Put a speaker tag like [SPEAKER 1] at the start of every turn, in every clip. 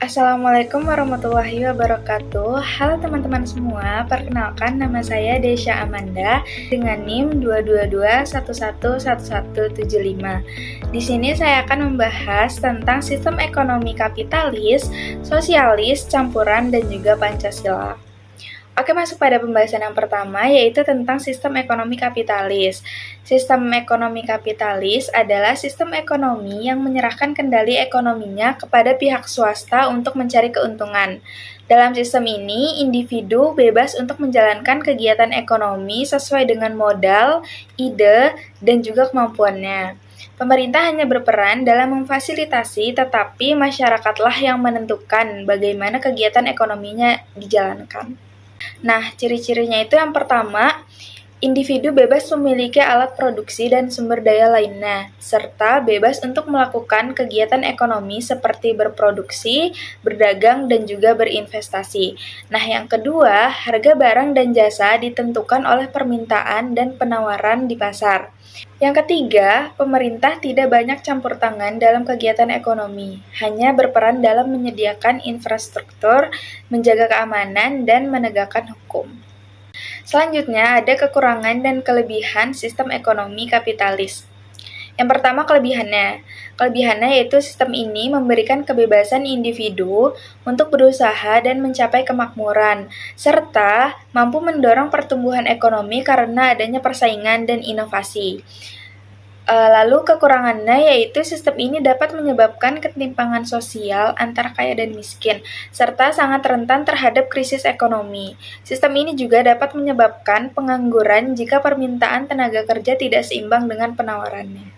[SPEAKER 1] Assalamualaikum warahmatullahi wabarakatuh. Halo teman-teman semua, perkenalkan nama saya Desya Amanda dengan NIM 222111175. Di sini saya akan membahas tentang sistem ekonomi kapitalis, sosialis, campuran, dan juga Pancasila. Oke, masuk pada pembahasan yang pertama, yaitu tentang sistem ekonomi kapitalis. Sistem ekonomi kapitalis adalah sistem ekonomi yang menyerahkan kendali ekonominya kepada pihak swasta untuk mencari keuntungan. Dalam sistem ini, individu bebas untuk menjalankan kegiatan ekonomi sesuai dengan modal, ide, dan juga kemampuannya. Pemerintah hanya berperan dalam memfasilitasi, tetapi masyarakatlah yang menentukan bagaimana kegiatan ekonominya dijalankan. Nah, ciri-cirinya itu yang pertama, individu bebas memiliki alat produksi dan sumber daya lainnya, serta bebas untuk melakukan kegiatan ekonomi seperti berproduksi, berdagang, dan juga berinvestasi. Nah, yang kedua, harga barang dan jasa ditentukan oleh permintaan dan penawaran di pasar. Yang ketiga, pemerintah tidak banyak campur tangan dalam kegiatan ekonomi, hanya berperan dalam menyediakan infrastruktur, menjaga keamanan, dan menegakkan hukum. Selanjutnya, ada kekurangan dan kelebihan sistem ekonomi kapitalis. Yang pertama, kelebihannya. Kelebihannya yaitu sistem ini memberikan kebebasan individu untuk berusaha dan mencapai kemakmuran, serta mampu mendorong pertumbuhan ekonomi karena adanya persaingan dan inovasi. Lalu kekurangannya yaitu sistem ini dapat menyebabkan ketimpangan sosial antara kaya dan miskin, serta sangat rentan terhadap krisis ekonomi. Sistem ini juga dapat menyebabkan pengangguran jika permintaan tenaga kerja tidak seimbang dengan penawarannya.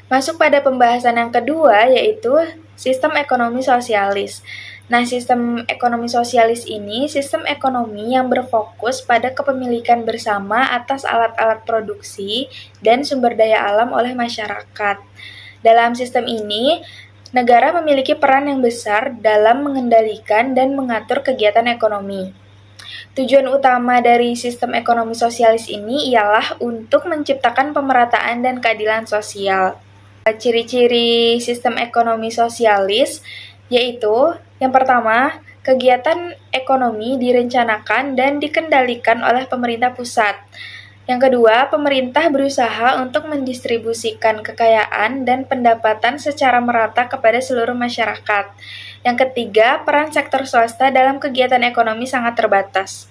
[SPEAKER 1] Masuk pada pembahasan yang kedua, yaitu sistem ekonomi sosialis. Nah, sistem ekonomi sosialis ini sistem ekonomi yang berfokus pada kepemilikan bersama atas alat-alat produksi dan sumber daya alam oleh masyarakat. Dalam sistem ini, negara memiliki peran yang besar dalam mengendalikan dan mengatur kegiatan ekonomi. Tujuan utama dari sistem ekonomi sosialis ini ialah untuk menciptakan pemerataan dan keadilan sosial. Ciri-ciri sistem ekonomi sosialis yaitu yang pertama, kegiatan ekonomi direncanakan dan dikendalikan oleh pemerintah pusat. Yang kedua, pemerintah berusaha untuk mendistribusikan kekayaan dan pendapatan secara merata kepada seluruh masyarakat. Yang ketiga, peran sektor swasta dalam kegiatan ekonomi sangat terbatas.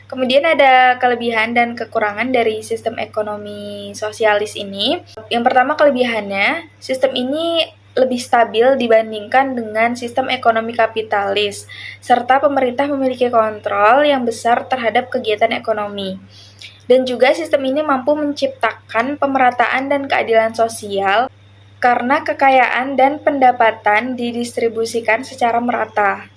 [SPEAKER 1] Kemudian ada kelebihan dan kekurangan dari sistem ekonomi sosialis ini. Yang pertama, kelebihannya, sistem ini lebih stabil dibandingkan dengan sistem ekonomi kapitalis, serta pemerintah memiliki kontrol yang besar terhadap kegiatan ekonomi. Dan juga sistem ini mampu menciptakan pemerataan dan keadilan sosial karena kekayaan dan pendapatan didistribusikan secara merata.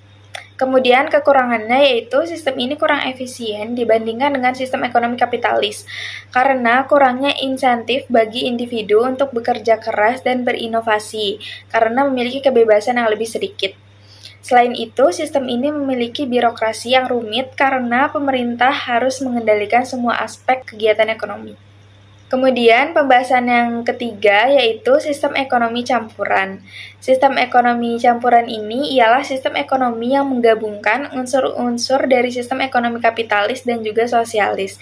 [SPEAKER 1] Kemudian kekurangannya yaitu sistem ini kurang efisien dibandingkan dengan sistem ekonomi kapitalis karena kurangnya insentif bagi individu untuk bekerja keras dan berinovasi karena memiliki kebebasan yang lebih sedikit. Selain itu, sistem ini memiliki birokrasi yang rumit karena pemerintah harus mengendalikan semua aspek kegiatan ekonomi. Kemudian pembahasan yang ketiga yaitu sistem ekonomi campuran. Sistem ekonomi campuran ini ialah sistem ekonomi yang menggabungkan unsur-unsur dari sistem ekonomi kapitalis dan juga sosialis.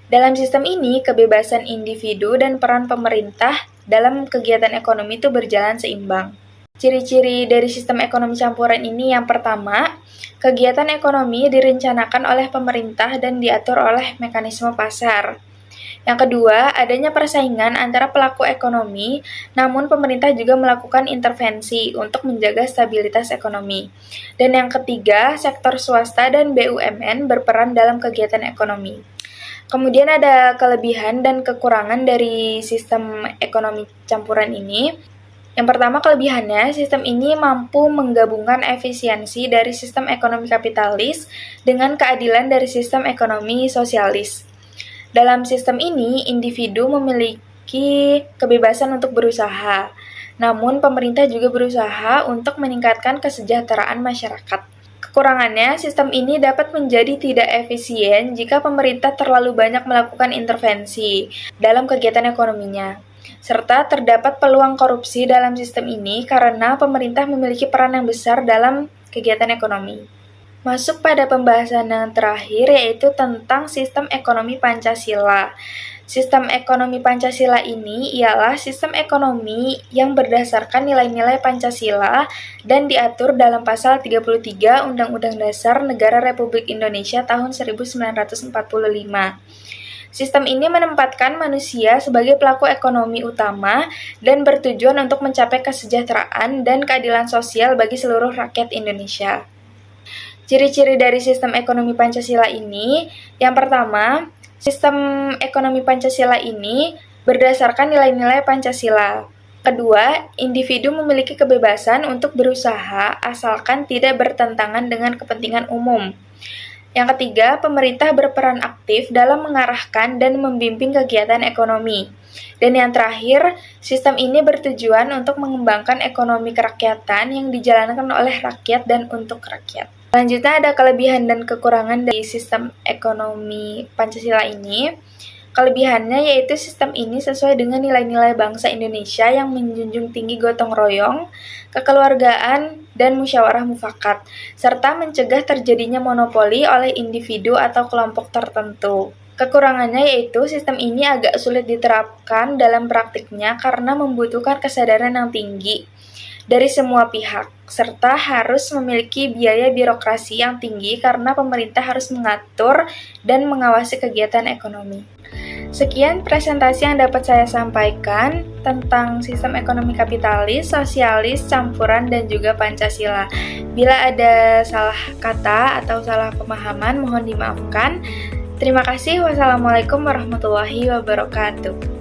[SPEAKER 1] Dalam sistem ini, kebebasan individu dan peran pemerintah dalam kegiatan ekonomi itu berjalan seimbang. Ciri-ciri dari sistem ekonomi campuran ini yang pertama, kegiatan ekonomi direncanakan oleh pemerintah dan diatur oleh mekanisme pasar. Yang kedua, adanya persaingan antara pelaku ekonomi, namun pemerintah juga melakukan intervensi untuk menjaga stabilitas ekonomi. Dan yang ketiga, sektor swasta dan BUMN berperan dalam kegiatan ekonomi. Kemudian ada kelebihan dan kekurangan dari sistem ekonomi campuran ini. Yang pertama, kelebihannya, sistem ini mampu menggabungkan efisiensi dari sistem ekonomi kapitalis dengan keadilan dari sistem ekonomi sosialis. Dalam sistem ini, individu memiliki kebebasan untuk berusaha, namun pemerintah juga berusaha untuk meningkatkan kesejahteraan masyarakat. Kekurangannya, sistem ini dapat menjadi tidak efisien jika pemerintah terlalu banyak melakukan intervensi dalam kegiatan ekonominya, serta terdapat peluang korupsi dalam sistem ini karena pemerintah memiliki peran yang besar dalam kegiatan ekonomi. Masuk pada pembahasan yang terakhir, yaitu tentang sistem ekonomi Pancasila. Sistem ekonomi Pancasila ini ialah sistem ekonomi yang berdasarkan nilai-nilai Pancasila dan diatur dalam pasal 33 Undang-Undang Dasar Negara Republik Indonesia tahun 1945. Sistem ini menempatkan manusia sebagai pelaku ekonomi utama dan bertujuan untuk mencapai kesejahteraan dan keadilan sosial bagi seluruh rakyat Indonesia. Ciri-ciri dari sistem ekonomi Pancasila ini, yang pertama, sistem ekonomi Pancasila ini berdasarkan nilai-nilai Pancasila. Kedua, individu memiliki kebebasan untuk berusaha asalkan tidak bertentangan dengan kepentingan umum. Yang ketiga, pemerintah berperan aktif dalam mengarahkan dan membimbing kegiatan ekonomi. Dan yang terakhir, sistem ini bertujuan untuk mengembangkan ekonomi kerakyatan yang dijalankan oleh rakyat dan untuk rakyat. Selanjutnya ada kelebihan dan kekurangan dari sistem ekonomi Pancasila ini. Kelebihannya yaitu sistem ini sesuai dengan nilai-nilai bangsa Indonesia yang menjunjung tinggi gotong royong, kekeluargaan, dan musyawarah mufakat, serta mencegah terjadinya monopoli oleh individu atau kelompok tertentu. Kekurangannya yaitu sistem ini agak sulit diterapkan dalam praktiknya karena membutuhkan kesadaran yang tinggi dari semua pihak, serta harus memiliki biaya birokrasi yang tinggi karena pemerintah harus mengatur dan mengawasi kegiatan ekonomi. Sekian presentasi yang dapat saya sampaikan tentang sistem ekonomi kapitalis, sosialis, campuran, dan juga Pancasila. Bila ada salah kata atau salah pemahaman, mohon dimaafkan. Terima kasih. Wassalamualaikum warahmatullahi wabarakatuh.